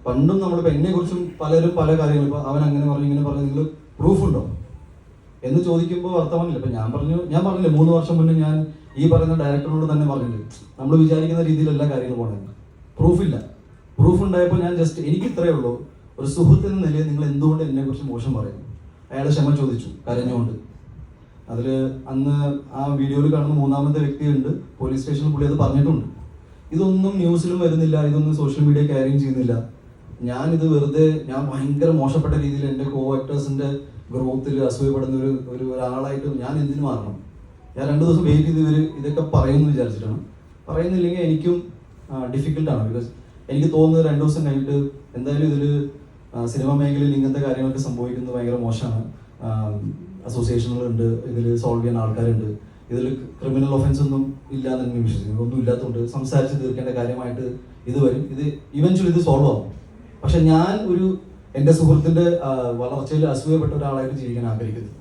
പണ്ടും നമ്മളിപ്പോൾ എന്നെ കുറിച്ചും പലരും പല കാര്യങ്ങളും ഇപ്പോൾ അവൻ അങ്ങനെ പറഞ്ഞു ഇങ്ങനെ പറഞ്ഞു നിങ്ങൾ പ്രൂഫുണ്ടോ എന്ന് ചോദിക്കുമ്പോൾ വർത്തമാനില്ല. ഇപ്പം ഞാൻ പറഞ്ഞില്ലേ 3 വർഷം മുന്നേ ഞാൻ ഈ പറയുന്ന ഡയറക്ടറിനോട് തന്നെ പറഞ്ഞില്ലേ നമ്മൾ വിചാരിക്കുന്ന രീതിയിലല്ല കാര്യങ്ങൾ പോകണമെന്ന്. പ്രൂഫില്ല. പ്രൂഫ് ഉണ്ടായപ്പോൾ ഞാൻ ജസ്റ്റ് എനിക്ക് ഇത്രയേ ഉള്ളൂ, ഒരു സുഹൃത്തെന്ന നിലയിൽ നിങ്ങൾ എന്തുകൊണ്ട് എന്നെക്കുറിച്ച് മോശം പറയുന്നു? അയാൾ ക്ഷമ ചോദിച്ചു കരഞ്ഞുകൊണ്ട്. അതിൽ അന്ന് ആ വീഡിയോയിൽ കാണുന്ന 3ാമത്തെ വ്യക്തിയുണ്ട്, പോലീസ് സ്റ്റേഷനിൽ പുള്ളി അത് പറഞ്ഞിട്ടുണ്ട്. ഇതൊന്നും ന്യൂസിലും വരുന്നില്ല, ഇതൊന്നും സോഷ്യൽ മീഡിയ ക്യാരിയും ചെയ്യുന്നില്ല. ഞാനിത് വെറുതെ ഞാൻ ഭയങ്കര മോശപ്പെട്ട രീതിയിൽ എൻ്റെ കോ ആക്ടേഴ്സിൻ്റെ ഗ്രോത്തിൽ അസൂയപ്പെടുന്ന ഒരാളായിട്ട് ഞാൻ എന്തിനു മാറണം? ഞാൻ 2 ദിവസം വെയിറ്റ് ചെയ്ത് ഇതൊക്കെ പറയുമെന്ന് വിചാരിച്ചിട്ടാണ്. പറയുന്നില്ലെങ്കിൽ എനിക്കും ഡിഫിക്കൽട്ടാണ്. ബിക്കോസ് എനിക്ക് തോന്നുന്നത് 2 ദിവസം കഴിഞ്ഞിട്ട് എന്തായാലും ഇതിൽ സിനിമാ മേഖലയിൽ ഇങ്ങനത്തെ കാര്യങ്ങളൊക്കെ സംഭവിക്കുന്നത് ഭയങ്കര മോശമാണ്. അസോസിയേഷനുകളുണ്ട്, ഇതിൽ സോൾവ് ചെയ്യാൻ ആൾക്കാരുണ്ട്, ഇതിൽ ക്രിമിനൽ ഒഫൻസ് ഒന്നും ഇല്ല എന്ന് തന്നെ വിശ്വസിക്കുന്നു. ഒന്നും ഇല്ലാത്തതുകൊണ്ട് സംസാരിച്ച് തീർക്കേണ്ട കാര്യമായിട്ട് ഇത് വരും. ഇത് ഇവൻച്വലി ഇത് സോൾവ് ആവും. പക്ഷെ ഞാൻ എൻ്റെ സുഹൃത്തിൻ്റെ വളർച്ചയിൽ അസൂയപ്പെട്ട ഒരാളായിട്ട് ജീവിക്കാൻ ആഗ്രഹിക്കുന്നു.